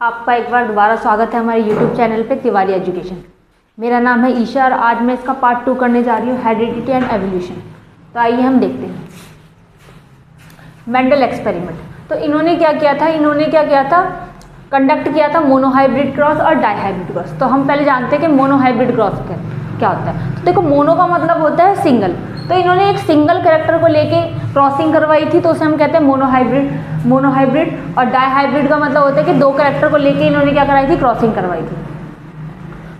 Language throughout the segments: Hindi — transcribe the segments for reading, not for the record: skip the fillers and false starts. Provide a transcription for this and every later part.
आपका एक बार दोबारा स्वागत है हमारे YouTube चैनल पे तिवारी एजुकेशन। मेरा नाम है ईशा और आज मैं इसका पार्ट 2 करने जा रही हूँ, हेरिडिटी एंड एवोल्यूशन। तो आइए हम देखते हैं मेंडल एक्सपेरिमेंट। तो इन्होंने क्या किया था, कंडक्ट किया था मोनोहाइब्रिड क्रॉस और डाईहाइब्रिड क्रॉस। तो हम पहले जानते हैं कि मोनोहाइब्रिड क्रॉस क्या होता है। तो देखो, मोनो का मतलब होता है सिंगल, तो इन्होंने एक सिंगल कैरेक्टर को लेके क्रॉसिंग करवाई थी, तो उसे हम कहते हैं मोनोहाइब्रिड। और डाईहाइब्रिड का मतलब होता है कि दो कैरेक्टर को लेके इन्होंने क्या कराई थी, क्रॉसिंग करवाई थी।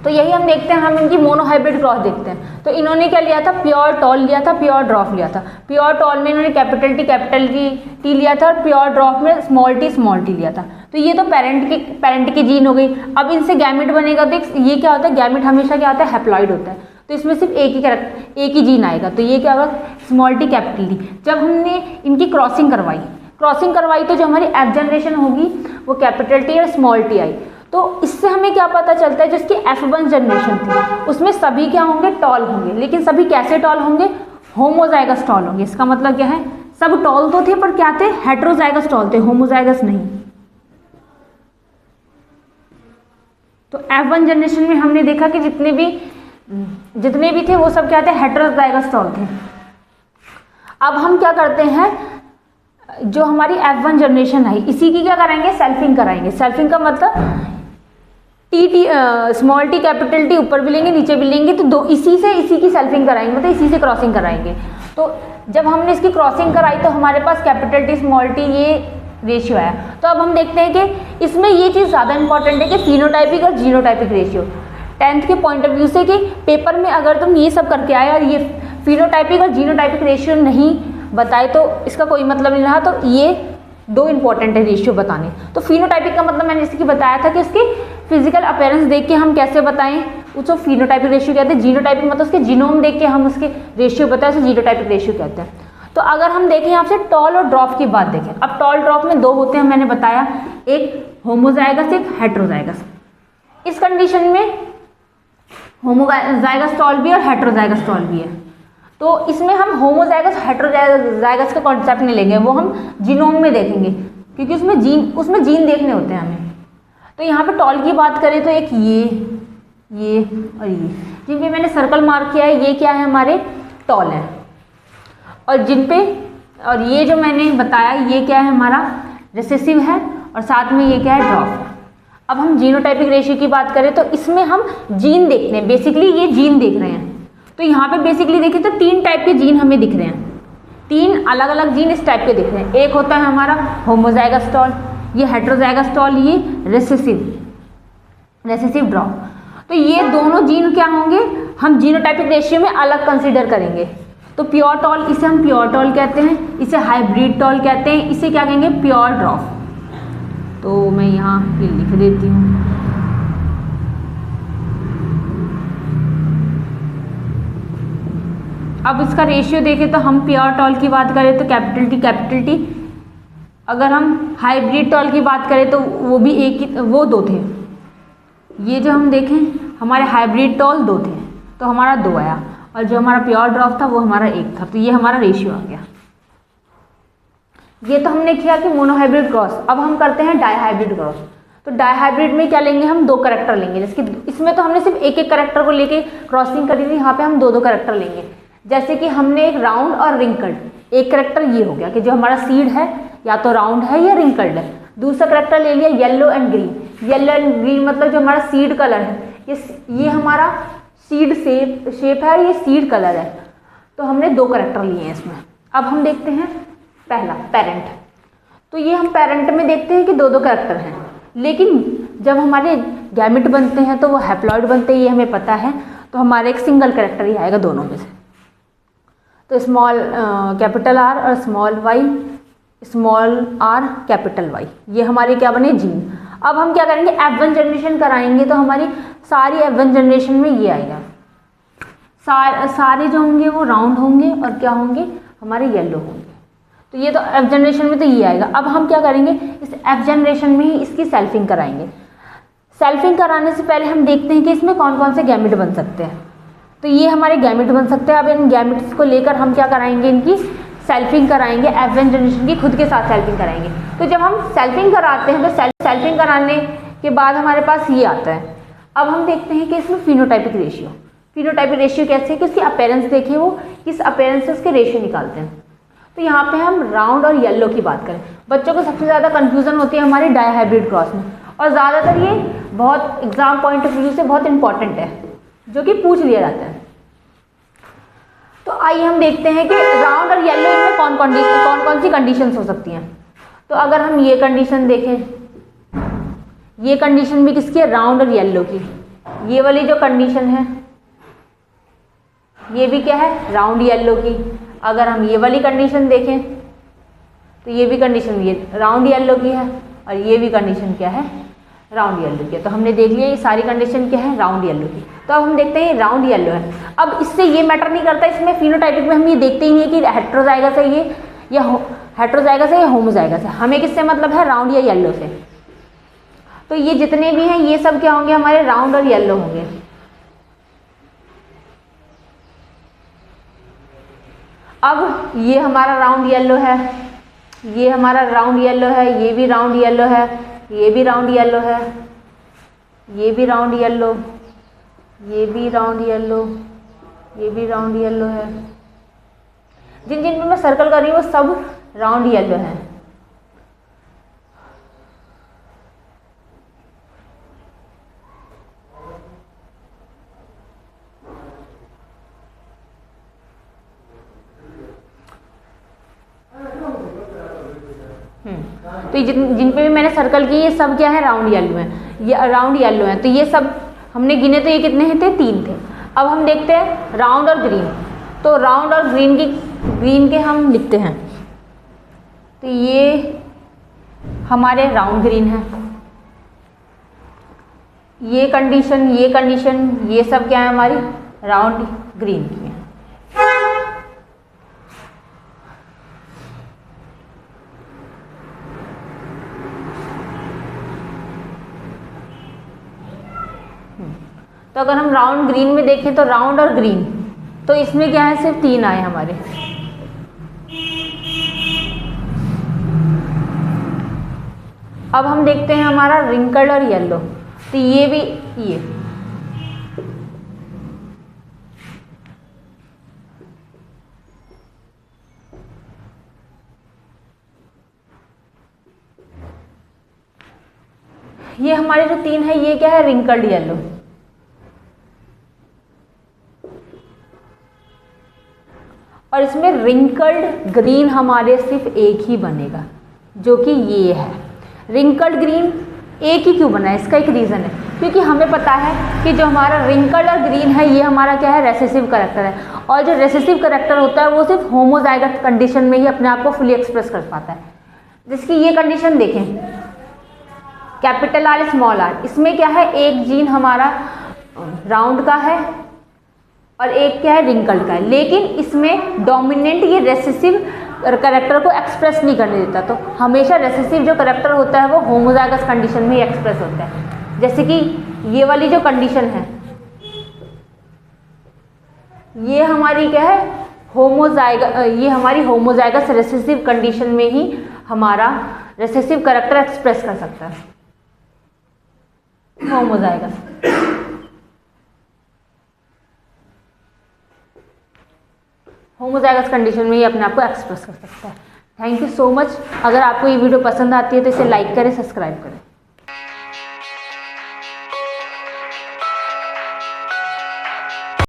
तो यही हम देखते हैं, हम इनकी मोनोहाइब्रिड क्रॉस देखते हैं। तो इन्होंने क्या लिया था, प्योर टॉल लिया था, प्योर ड्रॉफ लिया था। प्योर टॉल में इन्होंने कैपिटल टी लिया था और प्योर ड्रॉफ में स्मॉल टी लिया था। तो ये तो पेरेंट की जीन हो गई। अब इनसे गैमेट बनेगा, तो ये क्या होता है, गैमेट हमेशा क्या होता है, हैप्लॉइड होता है। तो इसमें सिर्फ एक ही जीन आएगा। तो ये क्या होगा, स्मॉल टी कैपिटल टी। जब हमने इनकी क्रॉसिंग करवाई तो जो हमारी एफ जनरेशन होगी वो कैपिटल टी और स्मॉल टी आई। तो इससे हमें क्या पता चलता है, जिसकी F1 जनरेशन थी उसमें सभी क्या होंगे, टॉल होंगे। लेकिन सभी कैसे टॉल होंगे, होमोजाइगस टॉल होंगे। इसका मतलब क्या है, सब टॉल तो थे पर क्या थे, हेटेरोजाइगस टॉल थे, होमोजाइगस नहीं। तो F1 जनरेशन में हमने देखा कि जितने भी थे वो सब क्या थे, हेटेरोजाइगस टॉल थे। अब हम क्या करते हैं, जो हमारी F1 जनरेशन आई इसी की क्या कराएंगे, सेल्फिंग कराएंगे। सेल्फिंग का मतलब स्मॉल टी कैपिटल टी ऊपर भी लेंगे नीचे भी लेंगे, तो इसी की सेल्फिंग कराएंगे, मतलब इसी से क्रॉसिंग कराएंगे। तो जब हमने इसकी क्रॉसिंग कराई तो हमारे पास कैपिटल टी स्मॉल टी ये रेशियो आया। तो अब हम देखते हैं कि इसमें ये चीज़ ज़्यादा इंपॉर्टेंट है कि फिनोटाइपिक और जीनोटाइपिक रेशियो। 10th के पॉइंट ऑफ व्यू से कि पेपर में अगर तुम ये सब करके आए और ये फिनोटाइपिक और जीनोटाइपिक रेशियो नहीं बताए तो इसका कोई मतलब नहीं रहा। तो ये दो इंपॉर्टेंट है रेशियो बताने। तो फिनोटाइपिक का मतलब मैंने इसकी बताया था कि उसकी फिजिकल अपीयरेंस देख के हम कैसे बताएं, उसको फिनोटाइपिक रेशियो कहते हैं। जीनोटाइपिक मतलब उसके जीनोम देख के हम उसके रेशियो बताएं, उसे जीनोटाइपिक रेशियो कहते हैं। तो अगर हम देखें यहाँ से टॉल और ड्रॉप की बात देखें, अब टॉल ड्रॉप में दो होते हैं, मैंने बताया, एक होमोजाइगस एक हेटेरोजाइगस। इस कंडीशन में होमोजाइगस टॉल भी और हेटेरोजाइगस टॉल भी है। तो इसमें हम होमोजाइगस हेटेरोजाइगस का कॉन्सेप्ट नहीं लेंगे, वो हम जीनोम में देखेंगे, क्योंकि उसमें जीन देखने होते हैं हमें। तो यहाँ पे टॉल की बात करें तो एक ये और ये, जिन पे मैंने सर्कल मार्क किया है, ये क्या है, हमारे टॉल है। और ये जो मैंने बताया ये क्या है, हमारा रिसेसिव है, और साथ में ये क्या है, ड्रॉप। अब हम जीनोटाइपिक रेशियो की बात करें तो इसमें हम जीन देखते हैं, बेसिकली ये जीन देख रहे हैं। तो यहाँ पे बेसिकली देखें तो 3 टाइप के जीन हमें दिख रहे हैं, 3 अलग अलग जीन इस टाइप के दिख रहे हैं। एक होता है हमारा होमोजाइगस टॉल, ये हेटेरोजाइगस टॉल, ये रेसेसिव ड्रॉप। तो ये दोनों जीन क्या होंगे, हम जीनोटाइपिक रेशियो में अलग कंसिडर करेंगे। तो प्योर टॉल, इसे हम प्योर टॉल कहते हैं, इसे हाइब्रिड टॉल कहते हैं, इसे क्या कहेंगे, प्योर ड्रॉप। तो मैं यहाँ ये लिख देती हूँ। अब इसका रेशियो देखें तो हम प्योर टॉल की बात करें तो कैपिटल टी। अगर हम हाइब्रिड टॉल की बात करें तो वो भी वो 2 थे। ये जो हम देखें, हमारे हाइब्रिड टॉल 2 थे, तो हमारा 2 आया, और जो हमारा प्योर ड्रॉप था वो हमारा 1 था। तो ये हमारा रेशियो आ गया। ये तो हमने किया कि मोनोहाइब्रिड क्रॉस। अब हम करते हैं डाईहाइब्रिड क्रॉस। तो डाईहाइब्रिड में क्या लेंगे, हम 2 कैरेक्टर लेंगे। जैसे कि इसमें तो हमने सिर्फ एक कैरेक्टर को लेके क्रॉसिंग करी थी, यहाँ पे हम 2 कैरेक्टर लेंगे। जैसे कि हमने एक राउंड और रिंकल्ड, एक कैरेक्टर ये हो गया कि जो हमारा सीड है या तो राउंड है या रिंकल्ड है। दूसरा कैरेक्टर ले लिया yellow and green. Yellow and green मतलब जो हमारा सीड कलर है, ये हमारा सीड शेप है, ये सीड कलर है। तो हमने 2 कैरेक्टर लिए हैं इसमें। अब हम देखते हैं पहला पेरेंट। तो ये हम पेरेंट में देखते हैं कि 2 कैरेक्टर हैं, लेकिन जब हमारे गैमेट बनते हैं तो वो हैप्लॉइड बनते हैं, ये हमें पता है। तो हमारे एक सिंगल कैरेक्टर ही आएगा दोनों में से। तो स्मॉल कैपिटल आर और स्मॉल आर कैपिटल वाई, ये हमारे क्या बने, जीन। अब हम क्या करेंगे, F1 जनरेशन कराएंगे तो हमारी सारी F1 जनरेशन में ये आएगा। सारे जो होंगे वो राउंड होंगे और क्या होंगे, हमारे येलो होंगे। तो ये तो F जनरेशन में तो ये आएगा। अब हम क्या करेंगे, इस F जनरेशन में ही इसकी सेल्फिंग कराएंगे। सेल्फिंग कराने से पहले हम देखते हैं कि इसमें कौन कौन से गैमेट बन सकते हैं। तो ये हमारे गैमेट बन सकते हैं। अब इन गैमेट्स को लेकर हम क्या कराएंगे, इनकी सेल्फिंग कराएंगे, F1 जनरेशन की खुद के साथ सेल्फिंग कराएंगे। तो जब हम सेल्फिंग कराते हैं तो सेल्फिंग कराने के बाद हमारे पास ये आता है। अब हम देखते हैं कि इसमें फिनोटाइपिक रेशियो, फिनोटाइपिक रेशियो कैसे है कि उसकी अपीयरेंस देखिए, वो किस अपीयरेंस से उसके रेशियो निकालते हैं। तो यहाँ पे हम राउंड और येलो की बात करें, बच्चों को सबसे ज़्यादा कन्फ्यूजन होती है हमारे डायहाइब्रिड क्रॉस में, और ज़्यादातर ये बहुत एग्जाम पॉइंट ऑफ व्यू से बहुत इंपॉर्टेंट है, जो कि पूछ लिया जाता है। तो आइए हम देखते हैं कि राउंड और येलो इनमें कौन कौन सी कंडीशंस हो सकती हैं। तो अगर हम ये कंडीशन देखें, ये कंडीशन भी किसकी है, राउंड और येलो की। ये वाली जो कंडीशन है ये भी क्या है, राउंड येलो की। अगर हम ये वाली कंडीशन देखें तो ये भी कंडीशन ये राउंड येलो की है, और ये भी कंडीशन क्या है, राउंड येलो की है। तो हमने देख लिया ये सारी कंडीशन क्या है, राउंड येलो की। तो अब हम देखते हैं राउंड येलो है। अब इससे ये मैटर नहीं करता, इसमें फिनोटाइपिक में हम ये देखते ही नहीं है कि हेटेरोजाइगस है ये या हेटेरोजाइगस है या होमोजाइगस है, हमें किससे मतलब है, राउंड या येलो से। तो ये जितने भी हैं ये सब क्या होंगे, हमारे राउंड और येलो होंगे। अब ये हमारा राउंड येलो है, ये हमारा राउंड येलो है, ये भी राउंड येलो है, ये भी राउंड येलो है, ये भी राउंड येलो, ये भी राउंड येलो, ये भी राउंड येलो है। जिन जिन में मैं सर्कल कर रही हूँ वो सब राउंड येलो है। तो जिन पे भी मैंने सर्कल किए ये सब क्या है, राउंड येलो है, ये राउंड येलो है। तो ये सब हमने गिने तो ये कितने थे, 3 थे। अब हम देखते हैं राउंड और ग्रीन। तो राउंड और ग्रीन के हम लिखते हैं, तो ये हमारे राउंड ग्रीन है, ये कंडीशन ये सब क्या है, हमारी राउंड ग्रीन की है। तो अगर हम राउंड ग्रीन में देखें तो राउंड और ग्रीन, तो इसमें क्या है, सिर्फ 3 आए हमारे। अब हम देखते हैं हमारा रिंकल्ड और येलो, तो ये भी ये हमारे जो 3 है ये क्या है, रिंकल्ड येलो। और इसमें रिंकल्ड ग्रीन हमारे सिर्फ एक ही बनेगा, जो कि ये है। रिंकल्ड ग्रीन एक ही क्यों बना है, इसका एक रीज़न है, क्योंकि हमें पता है कि जो हमारा रिंकल्ड और ग्रीन है ये हमारा क्या है, रेसेसिव करैक्टर है, और जो रेसेसिव करैक्टर होता है वो सिर्फ होमोजाइगस कंडीशन में ही अपने आप को फुली एक्सप्रेस कर पाता है। जिसकी ये कंडीशन देखें, कैपिटल आर स्मॉल आर, इसमें क्या है, एक जीन हमारा राउंड का है और एक क्या है, रिंकल्ड का है, लेकिन इसमें डोमिनेंट ये रेसेसिव करैक्टर को एक्सप्रेस नहीं करने देता। तो हमेशा रेसेसिव जो करैक्टर होता है वो होमोजाइगस कंडीशन में ही एक्सप्रेस होता है। जैसे कि ये वाली जो कंडीशन है ये हमारी क्या है, ये हमारी होमोजाइगस रेसेसिव कंडीशन में ही हमारा रेसेसिव करैक्टर एक्सप्रेस कर सकता है, होमोजाइगस कंडीशन में ही अपने आप को एक्सप्रेस कर सकता है। Thank you so much. अगर आपको ये वीडियो पसंद आती है तो इसे लाइक करें, सब्सक्राइब करें।